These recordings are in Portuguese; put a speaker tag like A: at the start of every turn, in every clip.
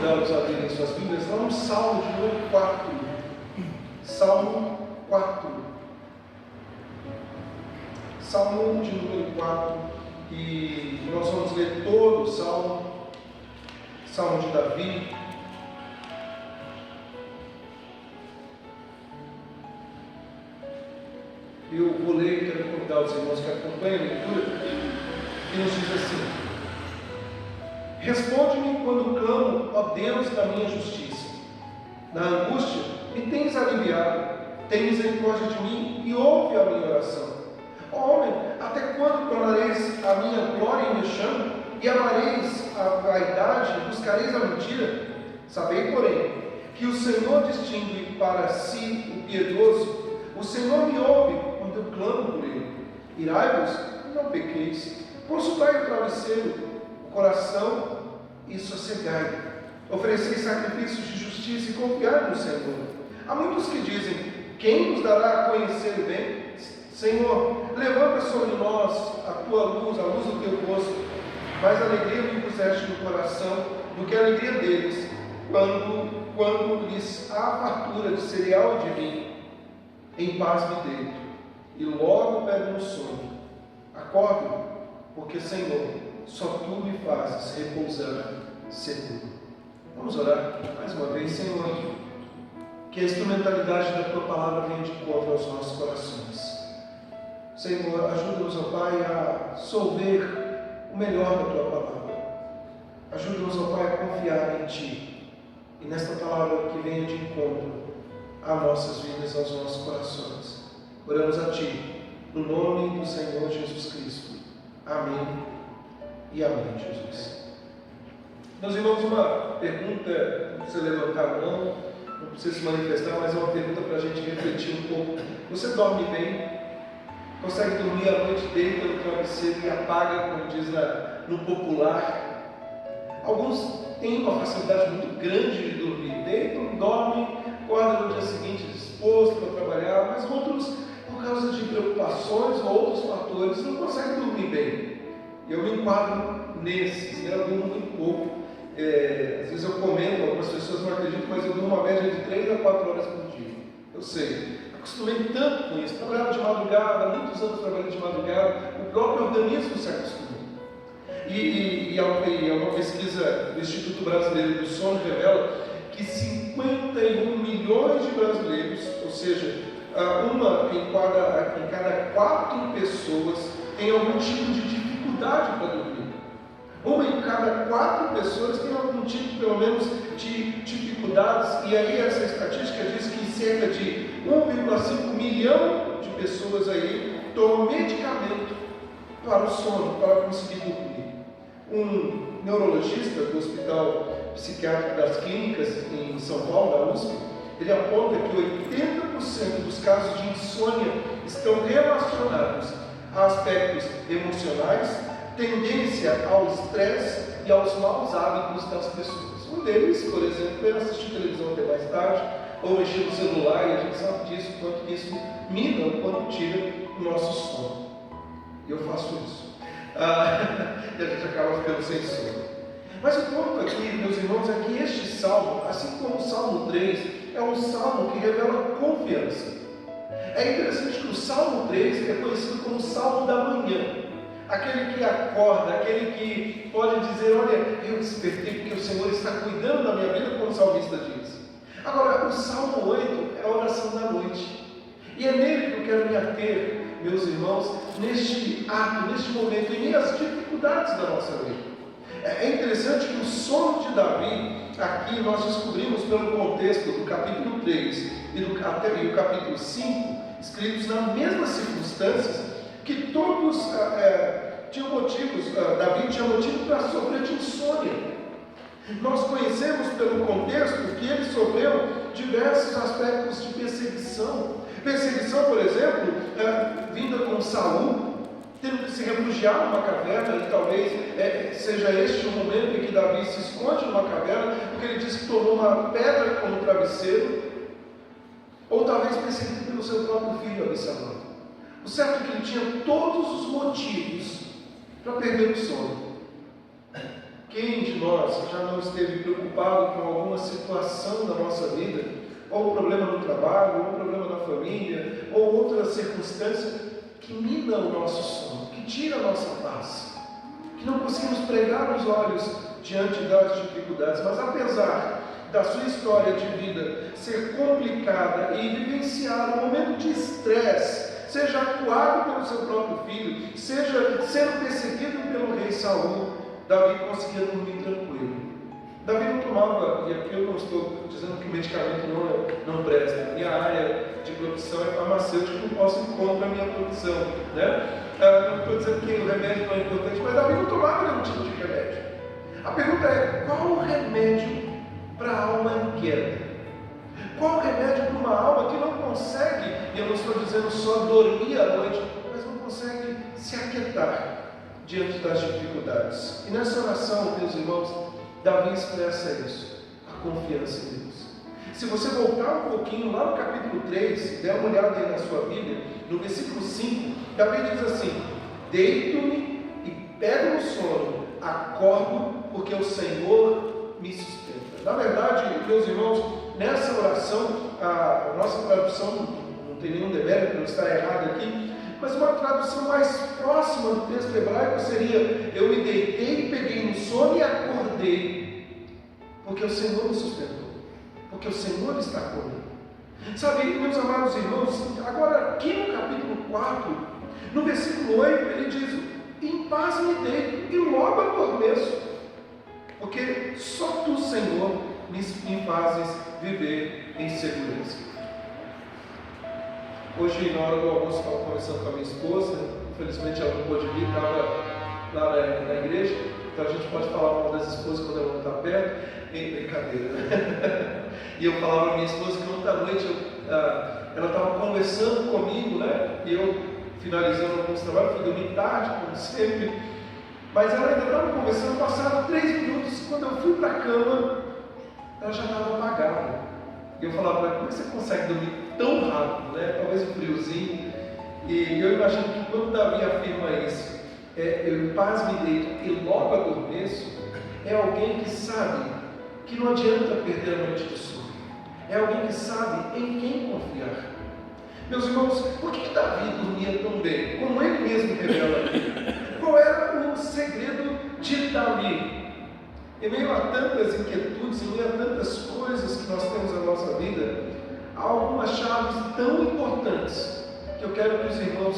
A: convidá-los a abrirem suas Bíblias lá no Salmo de número 4. Salmo 4. Salmo de número 4. E nós vamos ler todo o Salmo. Salmo de Davi. Eu vou ler e quero convidar os irmãos que acompanham a leitura, que nos diz assim: responde-me quando clamo, ó Deus da minha justiça. Na angústia me tens aliviado, tem misericórdia de mim e ouve a minha oração. Ó homem, até quando tornareis a minha glória em vexame, e amareis a vaidade e buscareis a mentira? Sabei, porém, que o Senhor distingue para si o piedoso. O Senhor me ouve quando eu clamo por ele. Irai-vos, não pequeis. Consultai o travesseiro, o coração, e sossegai. Ofereceis sacrifícios de justiça e confiai no Senhor. Há muitos que dizem: quem nos dará a conhecer o bem? Senhor, levanta sobre nós a tua luz, a luz do teu rosto. Mais alegria me puseste no coração do que a alegria deles, quando lhes há fartura de cereal e de vinho. Em paz me deito, e logo pego no sono. Acordo, porque, Senhor, só tu me fazes repousar seguro. Vamos orar mais uma vez. Senhor, que a instrumentalidade da tua palavra venha de encontro aos nossos corações. Senhor, ajuda-nos, ó Pai, a solver o melhor da tua palavra. Ajuda-nos, ó Pai, a confiar em ti, e nesta palavra que venha de encontro a nossas vidas, aos nossos corações. Oramos a ti, no nome do Senhor Jesus Cristo. Amém e amém, Jesus. Meus irmãos, uma pergunta, não precisa levantar a mão, não precisa se manifestar, mas é uma pergunta para a gente refletir um pouco. Você dorme bem? Consegue dormir à noite, deita no travesseiro e apaga, como diz no popular? Alguns têm uma facilidade muito grande de dormir, deitam, dormem, acordam no dia seguinte disposto para trabalhar, mas outros, por causa de preocupações ou outros fatores, não conseguem dormir bem. Eu me enquadro nesses, eu durmo muito pouco. Às vezes eu comento, algumas pessoas não acreditam, mas eu durmo uma média de 3 a 4 horas por dia. Eu sei, acostumei tanto com isso, trabalhava de madrugada, há muitos anos trabalhando de madrugada, o próprio organismo se acostuma. E uma pesquisa do Instituto Brasileiro do Sono revela que 51 milhões de brasileiros, ou seja, uma em cada 4 pessoas tem algum tipo de dificuldade para dormir. Uma em cada 4 pessoas tem algum tipo, pelo menos, de dificuldades. E aí essa estatística diz que cerca de 1,5 milhão de pessoas aí tomam medicamento para o sono, para conseguir dormir. Um neurologista do Hospital Psiquiátrico das Clínicas em São Paulo, da USP, ele aponta que 80% dos casos de insônia estão relacionados a aspectos emocionais, tendência ao estresse e aos maus hábitos das pessoas. Um deles, por exemplo, é assistir televisão até mais tarde, ou mexer no celular, e a gente sabe disso, quanto isso mina, quanto tira o nosso sono. E eu faço isso. E a gente acaba ficando sem sono. Mas o ponto aqui, meus irmãos, é que este salmo, assim como o Salmo 3, é um salmo que revela confiança. É interessante que o Salmo 3 é conhecido como o Salmo da manhã. Aquele que acorda, aquele que pode dizer: olha, eu despertei porque o Senhor está cuidando da minha vida, como o salmista diz. Agora, o Salmo 8 é a oração da noite. E é nele que eu quero me ater, meus irmãos, neste ato, neste momento, e as dificuldades da nossa vida. É interessante que o sono de Davi, aqui nós descobrimos pelo contexto do capítulo 3 e o capítulo 5, escritos nas mesmas circunstâncias, que todos tinham motivos, Davi tinha motivo para sofrer de insônia. Nós conhecemos pelo contexto que ele sofreu diversos aspectos de perseguição. Perseguição, por exemplo, vinda com Saul, tendo que se refugiar numa caverna, e talvez seja este o momento em que Davi se esconde numa caverna, porque ele diz que tomou uma pedra como travesseiro, ou talvez perseguido pelo seu próprio filho Absalão. O certo é que ele tinha todos os motivos para perder o sono. Quem de nós já não esteve preocupado com alguma situação da nossa vida, ou um problema no trabalho, ou um problema na família, ou outra circunstância que mina o nosso sono, que tira a nossa paz, que não conseguimos pregar os olhos diante das dificuldades, mas apesar da sua história de vida ser complicada e vivenciar um momento de estresse, seja atuado pelo seu próprio filho, seja sendo perseguido pelo rei Saul, Davi conseguia dormir tranquilo. Davi não tomava, e aqui eu não estou dizendo que medicamento não presta, minha área de profissão é farmacêutica, não posso ir contra a minha profissão, né? Não estou dizendo que o remédio não é importante, mas Davi não tomava nenhum tipo de remédio. A pergunta é, qual o remédio para a alma inquieta? Qual o remédio para uma alma que não consegue, e eu não estou dizendo só dormir à noite, mas não consegue se aquietar diante das dificuldades? E nessa oração, meus irmãos, Davi expressa isso, a confiança em Deus. Se você voltar um pouquinho lá no capítulo 3, der uma olhada aí na sua Bíblia, no versículo 5, Davi diz assim: deito-me e pego no sono, acordo, porque o Senhor me sustenta. Na verdade, meus irmãos, nessa oração, a nossa tradução não tem nenhum demérito, não está errado aqui, mas uma tradução mais próxima do texto hebraico seria: eu me deitei, peguei no sono e acordei, porque o Senhor me sustentou, porque o Senhor está comigo. Sabe, meus amados irmãos, agora aqui no capítulo 4, no versículo 8, ele diz: em paz me deito e logo adormeço, porque só tu, Senhor, me fazes viver em segurança. Hoje, na hora do almoço, estava conversando com a minha esposa, infelizmente ela não pôde vir, estava lá na igreja, então a gente pode falar mal das esposas quando ela não está perto. Brincadeira. E eu falava para minha esposa que ontem à noite ela estava conversando comigo, né? E eu finalizando alguns trabalhos, fui dormir tarde, como sempre. Mas ela ainda estava conversando, passaram 3 minutos, quando eu fui para a cama, ela já estava apagada. E eu falava para ela: como é que você consegue dormir tão rápido, né? Talvez um friozinho. E eu imagino que quando Davi afirma isso, eu em paz me deito e logo adormeço, é alguém que sabe que não adianta perder a noite de sono. É alguém que sabe em quem confiar. Meus irmãos, por que Davi dormia tão bem? Como ele mesmo revela aqui. Qual era o segredo de Davi? Em meio a tantas inquietudes, em meio a tantas coisas que nós temos na nossa vida, há algumas chaves tão importantes que eu quero que os irmãos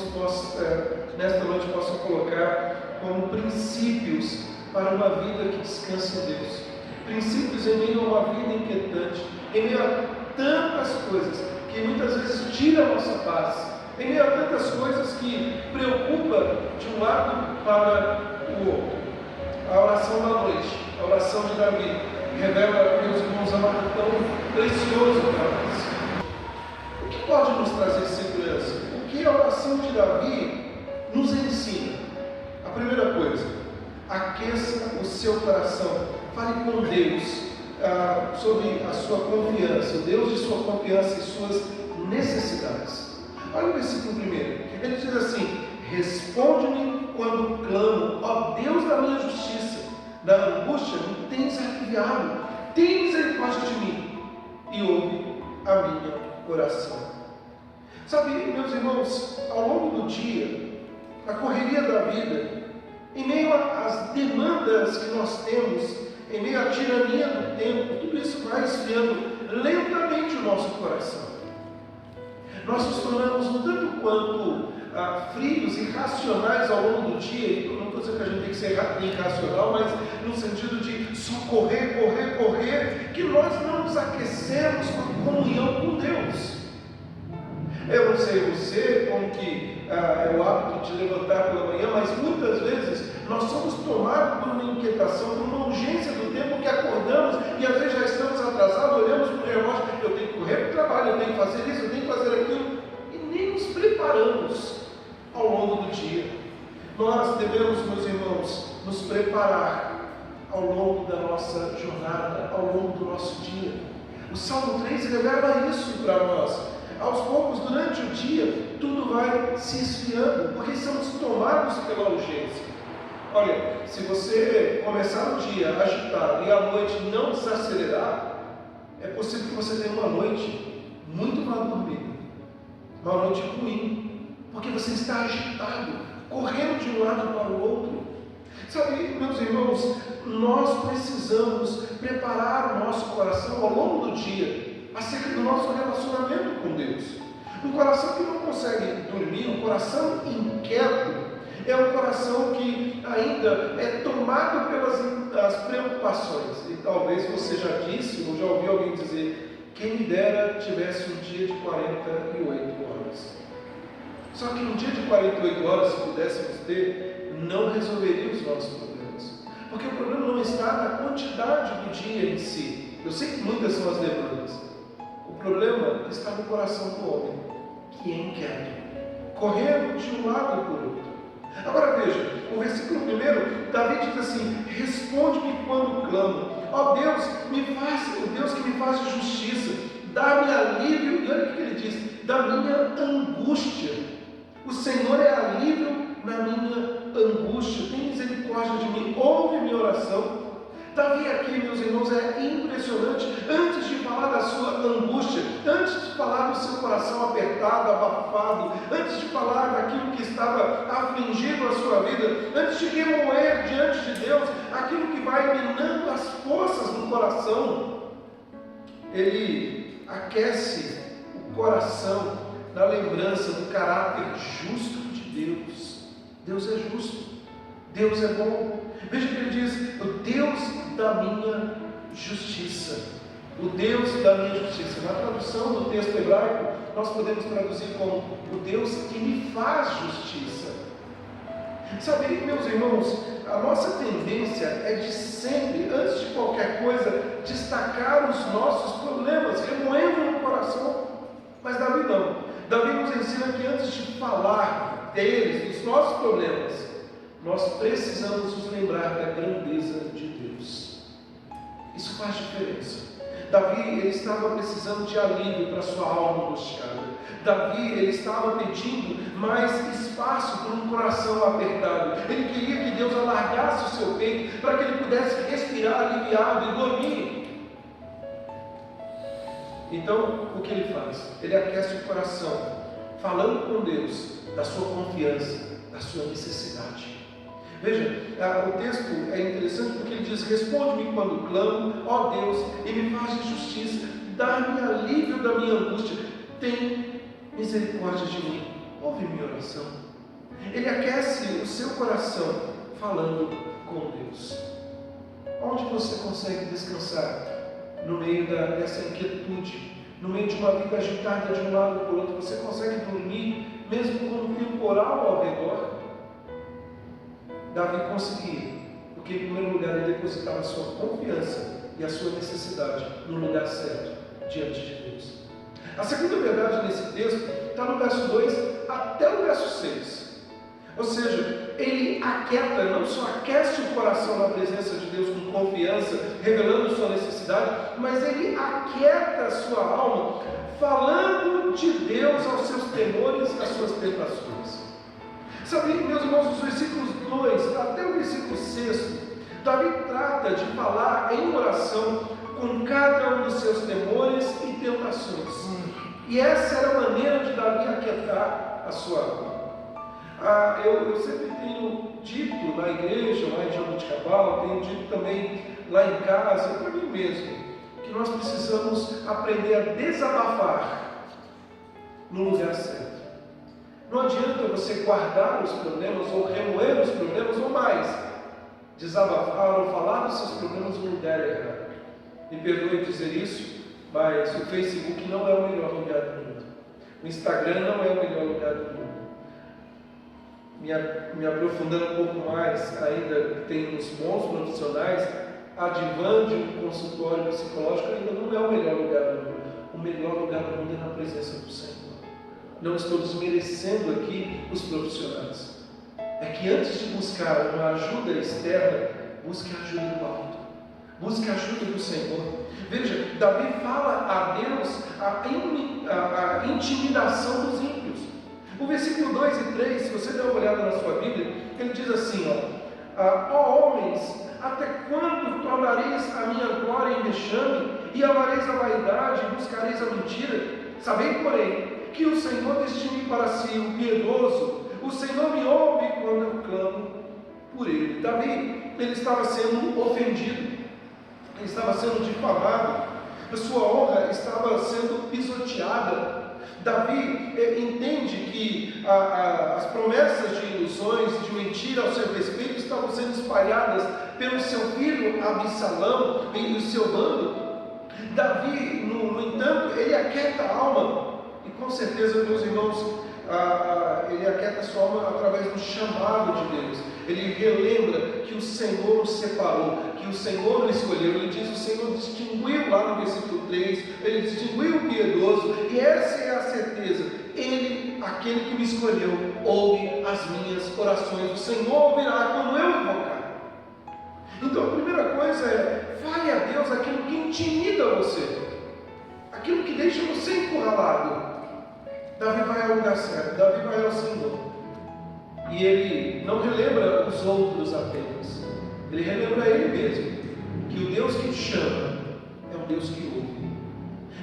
A: nesta noite possam colocar como princípios para uma vida que descansa em Deus. Princípios em meio a uma vida inquietante, em meio a tantas coisas que muitas vezes tiram a nossa paz, em meio a tantas coisas que preocupam de um lado para o outro. A oração da noite, a oração de Davi, revela, meus irmãos, algo tão precioso para nós. O que pode nos trazer segurança? O que a oração de Davi nos ensina? A primeira coisa: aqueça o seu coração. Fale com Deus sobre a sua confiança, o Deus de sua confiança e suas necessidades. Olha o versículo 1. Ele diz assim: responde-me quando clamo, ó Deus da minha justiça, da angústia me tens aliviado, tem misericórdia de mim e ouve a minha oração. Sabe, meus irmãos, ao longo do dia, na correria da vida, em meio às demandas que nós temos, em meio à tirania do tempo, tudo isso vai esfriando lentamente o nosso coração. Nós nos tornamos um tanto quanto frios, irracionais ao longo do dia. E eu não estou dizendo que a gente tem que ser irracional, mas no sentido de só correr, que nós não nos aquecemos com a comunhão com Deus. Eu não sei você, como que é o hábito de levantar pela manhã, mas muitas vezes nós somos tomados por uma inquietação, por uma urgência do tempo que acordamos e às vezes já estamos atrasados, olhamos para o relógio: eu tenho que correr para o trabalho, eu tenho que fazer isso, eu tenho que fazer aquilo, e nem nos preparamos ao longo do dia. Nós devemos, meus irmãos, nos preparar ao longo da nossa jornada, ao longo do nosso dia. O Salmo 3 revela isso para nós. Aos poucos, durante o dia, tudo vai se esfriando, porque somos tomados pela urgência. Olha, se você começar o dia agitado e à noite não desacelerar, é possível que você tenha uma noite muito mal dormida, uma noite ruim, porque você está agitado, correndo de um lado para o outro. Sabe, meus irmãos, nós precisamos preparar o nosso coração ao longo do dia acerca do nosso relacionamento com Deus. Um coração que não consegue dormir, um coração inquieto, é um coração que ainda é tomado pelas preocupações. E talvez você já disse, ou já ouviu alguém dizer, quem me dera tivesse um dia de 48 horas. Só que um dia de 48 horas, se pudéssemos ter, não resolveria os nossos problemas. Porque o problema não está na quantidade do dia em si. Eu sei que muitas são as demandas. O problema está no coração do homem, que é inquieto, correndo de um lado por outro. Agora veja, o versículo 1, Davi diz assim: responde-me quando clamo. Ó Deus, o Deus que me faz justiça, dá-me alívio. E olha o que ele diz: da minha angústia. O Senhor é alívio na minha angústia. Tem misericórdia de mim, ouve minha oração. Davi aqui, meus irmãos, é impressionante. Antes de falar da sua angústia, antes de falar do seu coração apertado, abafado, antes de falar daquilo que estava afligindo a sua vida, antes de remoer diante de Deus aquilo que vai minando as forças do coração, ele aquece o coração na lembrança do caráter justo de Deus. Deus é justo, Deus é bom. Veja que ele diz: o Deus da minha justiça. O Deus da minha justiça. Na tradução do texto hebraico, nós podemos traduzir como o Deus que me faz justiça. Sabe, meus irmãos, a nossa tendência é de sempre, antes de qualquer coisa, destacar os nossos problemas, remoendo no coração. Mas Davi não. Davi nos ensina que antes de falar deles, dos nossos problemas, nós precisamos nos lembrar da grandeza de Deus. Isso faz diferença. Davi, ele estava precisando de alívio para sua alma angustiada. Davi, ele estava pedindo mais espaço para um coração apertado. Ele queria que Deus alargasse o seu peito para que ele pudesse respirar aliviado e dormir. Então, o que ele faz? Ele aquece o coração, falando com Deus da sua confiança, da sua necessidade. Veja, o texto é interessante porque ele diz: responde-me quando clamo, ó Deus, e me faz justiça, dá-me alívio da minha angústia, tem misericórdia de mim, ouve minha oração. Ele aquece o seu coração falando com Deus. Onde você consegue descansar no meio dessa inquietude, no meio de uma vida agitada de um lado para o outro? Você consegue dormir mesmo com um temporal ao redor? Davi conseguia, porque em primeiro lugar ele depositava a sua confiança e a sua necessidade no lugar certo, diante de Deus. A segunda verdade nesse texto está no verso 2 até o verso 6. Ou seja, ele aquieta, não só aquece o coração na presença de Deus com confiança, revelando sua necessidade, mas ele aquieta a sua alma, falando de Deus aos seus temores, às suas tentações. Sabe, meus irmãos, os versículos 2 até o versículo 6, Davi trata de falar em oração com cada um dos seus temores e tentações. E essa era a maneira de Davi aquietar a sua alma. Eu sempre tenho dito na igreja, lá em Jaboticabal, tenho dito também lá em casa, para mim mesmo, que nós precisamos aprender a desabafar no lugar certo. Não adianta você guardar os problemas ou remoer os problemas, ou mais, desabafar ou falar dos seus problemas no lugar errado. Me perdoe dizer isso, mas o Facebook não é o melhor lugar do mundo. O Instagram não é o melhor lugar do mundo. Me aprofundando um pouco mais, ainda tem uns bons profissionais, a divã de um consultório psicológico ainda não é o melhor lugar do mundo. O melhor lugar do mundo é na presença do Senhor. Não estou desmerecendo aqui os profissionais. É que antes de buscar uma ajuda externa, busque a ajuda do alto. Busque a ajuda do Senhor. Veja, Davi fala a Deus a intimidação dos ímpios. O versículo 2 e 3, se você der uma olhada na sua Bíblia, ele diz assim, Ó homens, até quando tornareis a minha glória em vexame, e amareis a vaidade, e buscareis a mentira? Sabei, porém, que o Senhor destine para si o piedoso, o Senhor me ouve quando eu clamo por ele. Davi, ele estava sendo ofendido, ele estava sendo difamado, a sua honra estava sendo pisoteada. Davi entende que as promessas de ilusões, de mentira ao seu respeito, estavam sendo espalhadas pelo seu filho Absalão e o seu bando. Davi, no entanto, ele aquieta a alma, e com certeza, meus irmãos, ele aquieta a sua alma através do chamado de Deus. Ele relembra que o Senhor o separou, que o Senhor o escolheu. Ele diz: o Senhor distinguiu, lá no versículo 3, ele distinguiu o piedoso, e essa é a certeza: ele, aquele que me escolheu, ouve as minhas orações. O Senhor ouvirá quando eu invocar. Então a primeira coisa é: fale a Deus aquilo que intimida você, aquilo que deixa você encurralado. Davi vai ao lugar certo, Davi vai ao Senhor. E ele não relembra os outros apenas, ele relembra ele mesmo, que o Deus que chama é um Deus que ouve.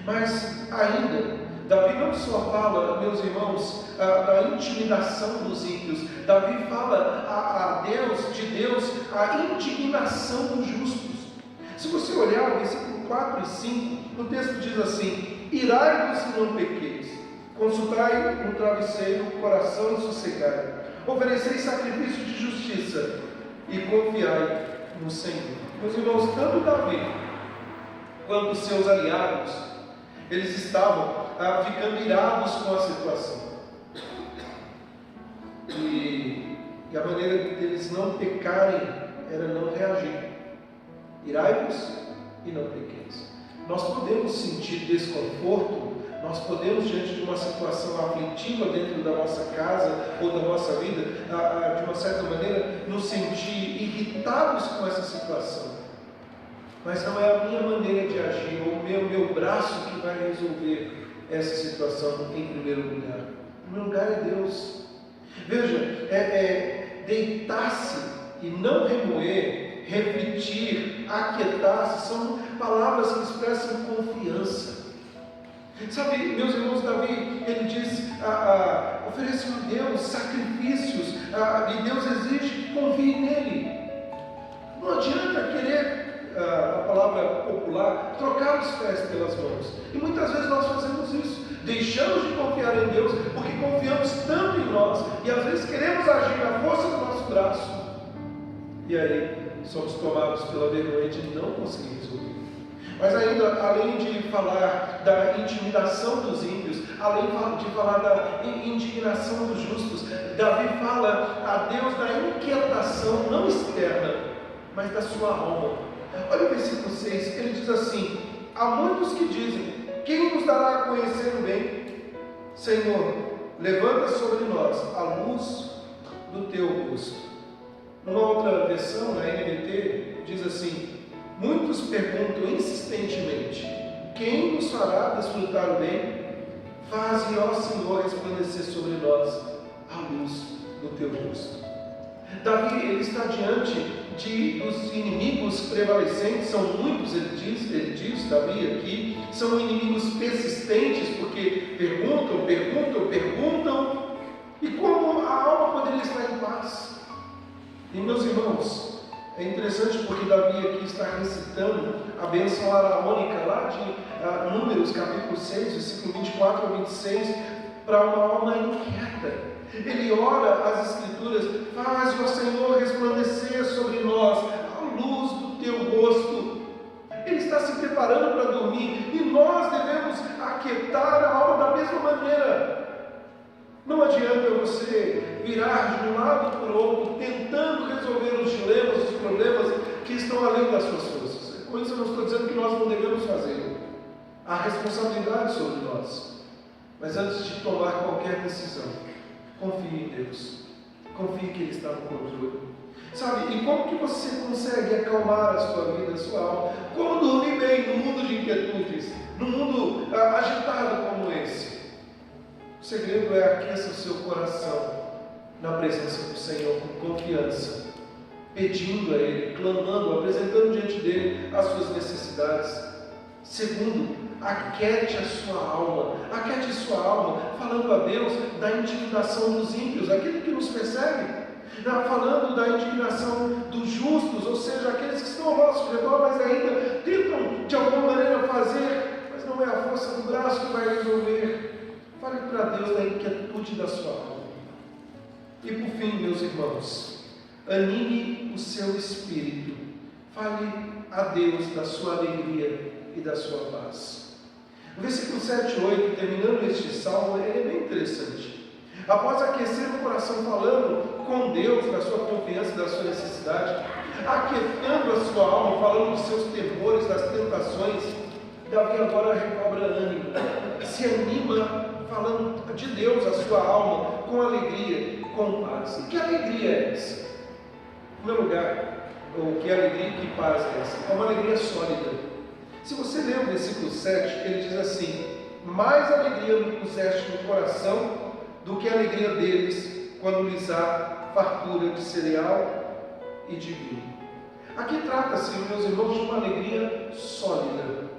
A: Mas ainda, Davi não só fala, meus irmãos, da intimidação dos ímpios. Davi fala a Deus, de Deus, a indignação dos justos. Se você olhar o versículo 4 e 5, o texto diz assim: irai-vos e não pequeis, consultai no travesseiro o coração e sossegai, ofereceis sacrifício de justiça e confiai no Senhor. Meus irmãos, tanto Davi quanto os seus aliados, eles estavam ficando irados com a situação. E a maneira deles não pecarem era não reagir. Irai-vos e não pequeis. Nós podemos sentir desconforto, nós podemos, diante de uma situação aflitiva dentro da nossa casa ou da nossa vida, de uma certa maneira, nos sentir irritados com essa situação. Mas não é a minha maneira de agir, ou o meu braço que vai resolver essa situação em primeiro lugar. Em primeiro lugar é Deus. Veja, deitar-se e não remoer, refletir, aquietar-se, são palavras que expressam confiança. Sabe, meus irmãos, Davi, ele diz: ofereça a Deus sacrifícios, e Deus exige que confie nele. Não adianta querer, a palavra popular, trocar os pés pelas mãos. E muitas vezes nós fazemos isso. Deixamos de confiar em Deus porque confiamos tanto em nós, e às vezes queremos agir na força do nosso braço, e aí somos tomados pela vergonha de não conseguir resolver. Mas ainda, além de falar da intimidação dos ímpios, além de falar da indignação dos justos, Davi fala a Deus da inquietação, não externa, mas da sua alma. Olha o versículo 6, ele diz assim: há muitos que dizem: quem nos dará a conhecer o bem? Senhor, levanta sobre nós a luz do teu rosto. Numa outra versão, na NVT, diz assim: muitos perguntam insistentemente: quem nos fará desfrutar o bem? Faze, ó Senhor, resplandecer sobre nós a luz do teu rosto. Davi, ele está diante dos inimigos prevalecentes, são muitos, ele diz, Davi aqui, são inimigos persistentes, porque perguntam, e como a alma poderia estar em paz? E meus irmãos, é interessante porque Davi aqui está recitando a bênção araônica lá de Números capítulo 6, versículo 24 a 26, para uma alma inquieta. Ele ora as Escrituras: faz, ó Senhor, resplandecer sobre nós a luz do teu rosto. Ele está se preparando para dormir, e nós devemos aquietar a alma da mesma maneira. Não adianta você virar de um lado para o outro, tentando resolver os dilemas, os problemas que estão além das suas forças. Com isso eu não estou dizendo que nós não devemos fazer. Há responsabilidade sobre nós. Mas antes de tomar qualquer decisão, confie em Deus. Confie que Ele está no controle. Sabe, e como que você consegue acalmar a sua vida, a sua alma? Como dormir bem no mundo de inquietudes, num mundo agitado como esse? O segredo é: aqueça o seu coração na presença do Senhor com confiança pedindo a Ele, clamando, apresentando diante dele as suas necessidades. Segundo, aquete a sua alma, falando a Deus da indignação dos ímpios, aquele que nos persegue, falando da indignação dos justos, ou seja, aqueles que estão ao nosso redor, mas ainda tentam de alguma maneira fazer, mas não é a força do braço que vai resolver. Fale para Deus da inquietude da sua alma. E por fim, meus irmãos, anime o seu espírito, fale a Deus da sua alegria e da sua paz. O versículo 7 e 8, terminando este salmo, ele é bem interessante. Após aquecer o coração falando com Deus, da sua confiança, da sua necessidade, aquietando a sua alma, falando dos seus temores, das tentações, Davi agora recobra ânimo, se anima falando de Deus, a sua alma, com alegria, com paz. E que alegria é essa? Em primeiro lugar, que alegria e que paz é essa? É uma alegria sólida. Se você ler o versículo 7, ele diz assim: mais alegria me puseste no coração do que a alegria deles quando lhes há fartura de cereal e de vinho. Aqui trata-se, meus irmãos, de uma alegria sólida,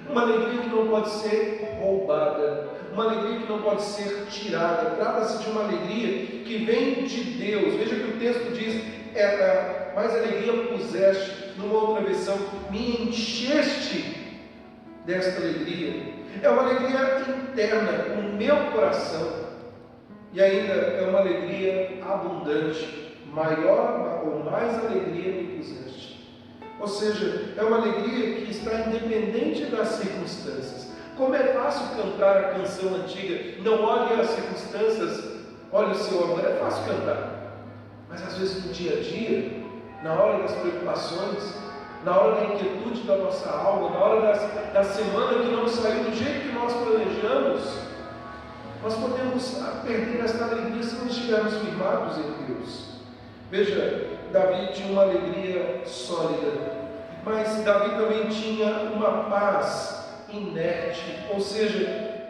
A: uma alegria que não pode ser roubada, uma alegria que não pode ser tirada. Trata-se de uma alegria que vem de Deus. Veja que o texto diz: mais alegria puseste. Numa outra versão, me encheste desta alegria. É uma alegria interna, o meu coração. E ainda é uma alegria abundante, maior ou mais alegria me puseste. Ou seja, é uma alegria que está independente das circunstâncias. Como é fácil cantar a canção antiga: não olhe as circunstâncias, olhe o seu amor. É fácil cantar, mas às vezes no dia a dia, na hora das preocupações, na hora da inquietude da nossa alma, na hora da semana que não saiu do jeito que nós planejamos, nós podemos perder esta alegria se não estivermos firmados em Deus. Veja, Davi tinha uma alegria sólida, mas Davi também tinha uma paz inerte, ou seja,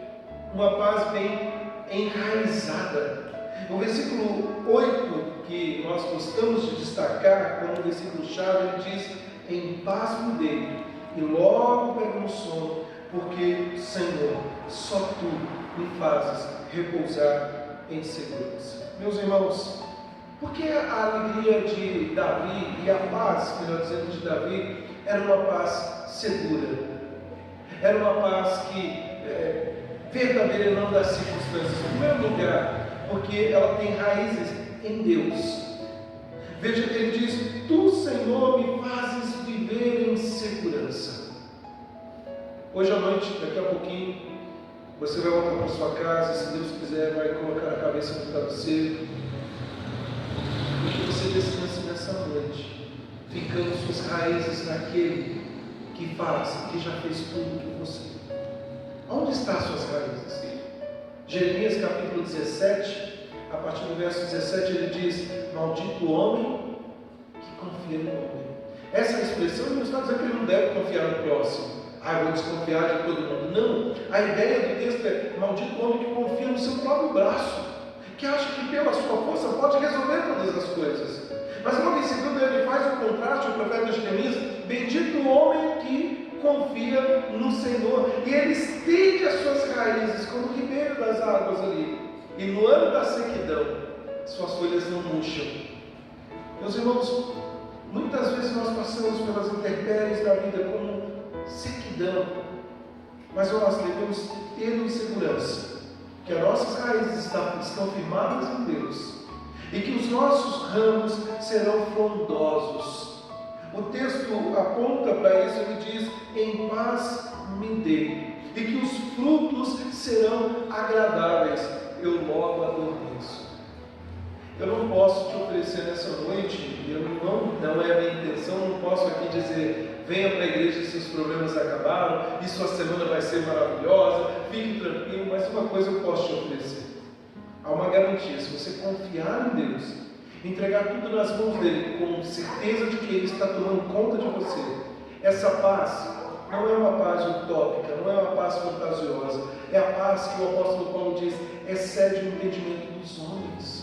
A: uma paz bem enraizada. No versículo 8, que nós gostamos de destacar como versículo-chave, ele diz: em paz me deito e logo pego no sono, porque, Senhor, só Tu me fazes repousar em segurança. Meus irmãos, por que a alegria de Davi e a paz, melhor dizendo, de Davi, era uma paz segura? Era uma paz que verdadeira, não das circunstâncias. Em primeiro lugar, porque ela tem raízes em Deus. Veja que ele diz: Tu, Senhor, me fazes viver em segurança. Hoje à noite, daqui a pouquinho, você vai voltar para sua casa, se Deus quiser, vai colocar a cabeça no travesseiro, e que você descanse nessa noite, ficando suas raízes naquele que faz, que já fez tudo por você. Onde estão suas raízes? Jeremias capítulo 17, a partir do verso 17, ele diz: maldito o homem que confia no homem. Essa expressão não está dizendo que ele não deve confiar no próximo. Eu vou desconfiar de todo mundo. Não, a ideia do texto é: maldito o homem que confia no seu próprio braço, que acha que pela sua força pode resolver todas as coisas. Mas logo em seguida ele faz o contraste, o profeta Jeremias: bendito o homem que confia no Senhor, e ele estende as suas raízes como o ribeiro das águas ali, e no ano da sequidão suas folhas não murcham. Meus irmãos, muitas vezes nós passamos pelas intempéries da vida como sequidão, mas nós devemos ter em segurança que as nossas raízes estão firmadas em Deus, e que os nossos ramos serão frondosos. O texto aponta para isso, ele diz: em paz me deito, e que os frutos serão agradáveis, eu logo adormeço. Eu não posso te oferecer nessa noite, não é a minha intenção, não posso aqui dizer: venha para a igreja e seus problemas acabaram, e sua semana vai ser maravilhosa, fique tranquilo. Mas uma coisa eu posso te oferecer: há uma garantia. Se você confiar em Deus, entregar tudo nas mãos dele, com certeza de que ele está tomando conta de você, essa paz não é uma paz utópica, não é uma paz fantasiosa, é a paz que o apóstolo Paulo diz: excede o entendimento dos homens.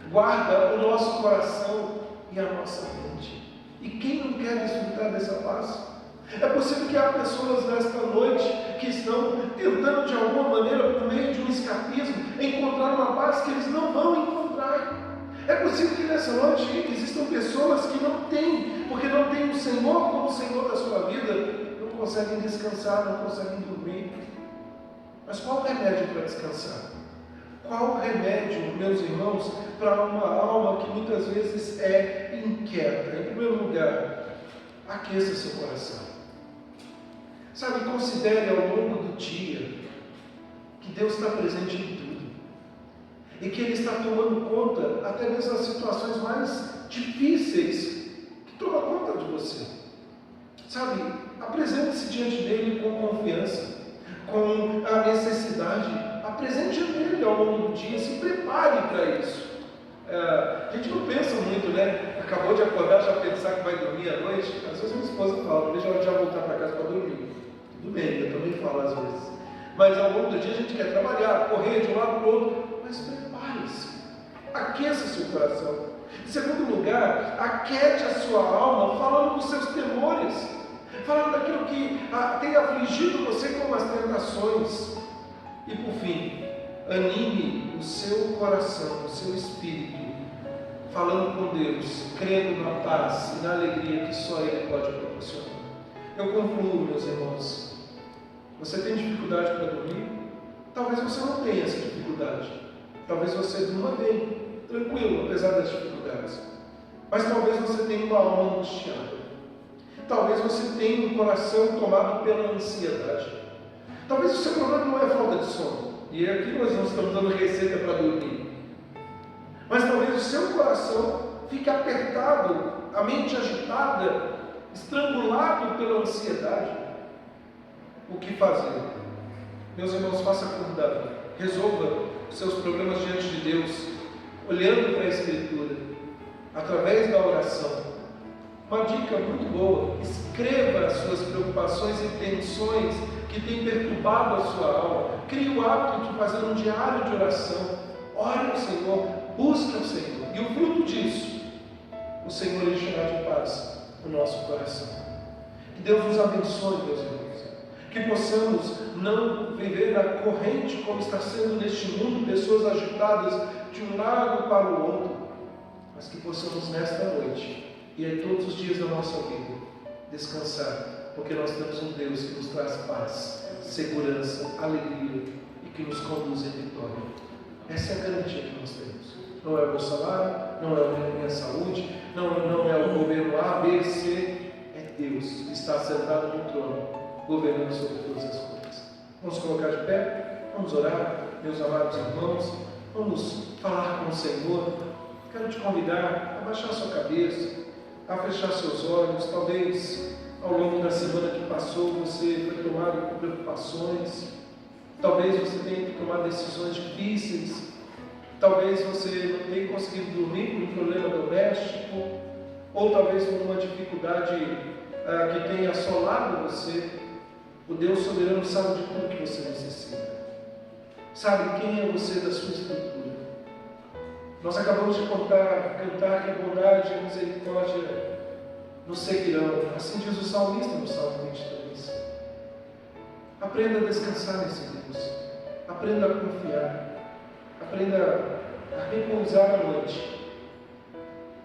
A: Guarda o nosso coração e a nossa mente. E quem não quer desfrutar dessa paz? É possível que há pessoas nesta noite que estão tentando de alguma maneira, por meio de um escapismo, encontrar uma paz que eles não vão encontrar. É possível que nessa noite existam pessoas que não têm, porque não têm o Senhor como o Senhor da sua vida, não conseguem descansar, não conseguem dormir. Mas qual o remédio para descansar? Qual o remédio, meus irmãos, para uma alma que muitas vezes é inquieta? Em primeiro lugar, aqueça seu coração. Sabe, considere ao longo do dia que Deus está presente em tudo. E que Ele está tomando conta até mesmo das situações mais difíceis que tomam conta de você. Sabe, apresente-se diante dEle com confiança, com a necessidade. Apresente a Ele ao longo do dia, se prepare para isso. A gente não pensa muito, né? Acabou de acordar, já pensar que vai dormir à noite. Às vezes minha esposa fala, deixa eu já voltar para casa para dormir. Tudo bem, eu também falo às vezes. Mas ao longo do dia a gente quer trabalhar, correr de um lado para o outro. Mas prepare-se, aqueça seu coração. Em segundo lugar, aquete a sua alma, falando dos seus temores, falando daquilo que tem afligido você como as tentações. E por fim, anime o seu coração, o seu espírito, falando com Deus, crendo na paz e na alegria que só Ele pode proporcionar. Eu concluo, meus irmãos. Você tem dificuldade para dormir? Talvez você não tenha essa dificuldade. Talvez você durma bem, tranquilo, apesar das dificuldades. Mas talvez você tenha uma alma angustiada. Talvez você tenha um coração tomado pela ansiedade. Talvez o seu problema não é falta de sono. E aqui nós não estamos dando receita para dormir. Mas talvez o seu coração fique apertado, a mente agitada, estrangulado pela ansiedade. O que fazer? Meus irmãos, faça como Davi. Resolva os seus problemas diante de Deus, olhando para a Escritura, através da oração. Uma dica muito boa: escreva as suas preocupações e tensões que têm perturbado a sua alma. Crie o hábito de fazer um diário de oração. Ore ao Senhor, busque ao Senhor. E o fruto disso, o Senhor encherá de paz o nosso coração. Que Deus nos abençoe, meus irmãos. Que possamos não viver na corrente como está sendo neste mundo, pessoas agitadas de um lado para o outro, mas que possamos nesta noite e em todos os dias da nossa vida descansar, porque nós temos um Deus que nos traz paz, segurança, alegria e que nos conduz em vitória. Essa é a garantia que nós temos. Não é o meu salário, não é a minha saúde, não é o governo A, B, C, é Deus que está sentado no trono, governando sobre todas as coisas. Vamos colocar de pé, vamos orar, meus amados irmãos, vamos falar com o Senhor. Quero te convidar a baixar sua cabeça, a fechar seus olhos. Talvez ao longo da semana que passou você foi tomado por preocupações, talvez você tenha que tomar decisões difíceis, talvez você não tenha conseguido dormir por um problema doméstico, ou talvez por uma dificuldade que tenha assolado você. O Deus soberano sabe de tudo que você necessita. Sabe quem é você da sua estrutura. Nós acabamos de cantar que a bondade e a misericórdia nos seguirão. Assim diz o salmista no Salmo 23. Aprenda a descansar nesse Deus. Aprenda a confiar. Aprenda a repousar à noite.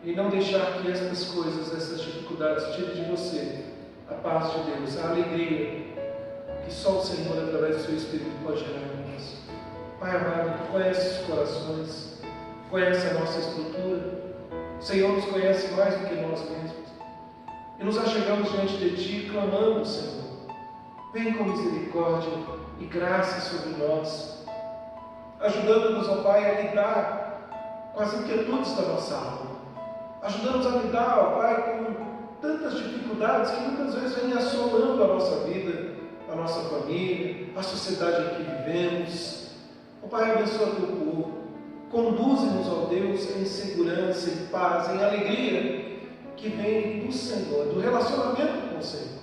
A: E não deixar que essas coisas, essas dificuldades tirem de você a paz de Deus, a alegria que só o Senhor, através do seu Espírito, pode gerar em nós. Pai amado, Tu conheces os corações, conhece a nossa estrutura. O Senhor nos conhece mais do que nós mesmos. E nos achegamos diante de Ti, clamando, Senhor, vem com misericórdia e graça sobre nós, ajudando-nos, ó Pai, a lidar com as inquietudes da nossa alma, ajudando-nos a lidar, ó Pai, com tantas dificuldades que muitas vezes vêm assolando a nossa vida, a nossa família, a sociedade em que vivemos. Ó Pai, abençoa Teu povo, conduze-nos, ó Deus, em segurança, em paz, em alegria, que vem do Senhor, do relacionamento com o Senhor.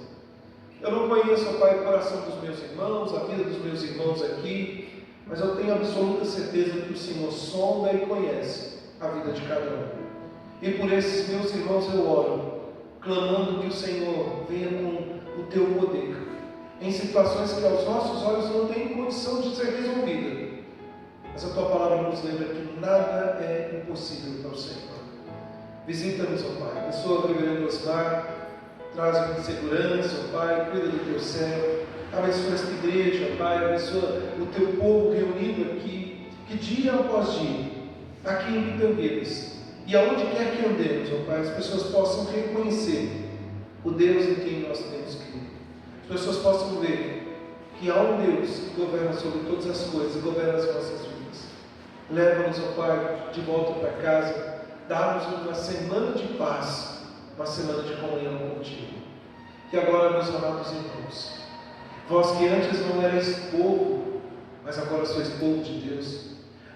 A: Eu não conheço, ó Pai, o coração dos meus irmãos, a vida dos meus irmãos aqui, mas eu tenho absoluta certeza que o Senhor sonda e conhece a vida de cada um. E por esses meus irmãos eu oro, clamando que o Senhor venha com o teu poder, em situações que aos nossos olhos não têm condição de ser resolvida. Mas a tua palavra nos lembra que nada é impossível para o Senhor. Visita-nos, ó Pai, abençoa o reverendo Osmar, traz com segurança, ó Pai, cuida do teu servo, abençoa esta igreja, ó Pai, abençoa o teu povo reunido aqui, que dia após dia, aqui em Pitangueiras, e aonde quer que andemos, ó Pai, as pessoas possam reconhecer o Deus em quem nós temos crido. As pessoas possam ver que há um Deus que governa sobre todas as coisas e governa as nossas vidas. Leva-nos, ó Pai, de volta para casa, dá-nos uma semana de paz, uma semana de comunhão contigo. E agora, meus amados irmãos, vós que antes não erais povo, mas agora sois povo de Deus.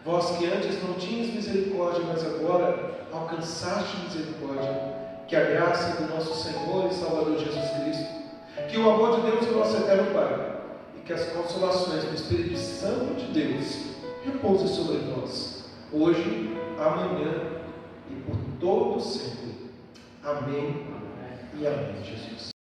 A: Vós que antes não tinhas misericórdia, mas agora alcançaste misericórdia. Que a graça do nosso Senhor e Salvador Jesus Cristo, que o amor de Deus, o nosso eterno Pai, e que as consolações do Espírito Santo de Deus repousem sobre nós, hoje, amanhã e por todo sempre. Amém e amém, Jesus.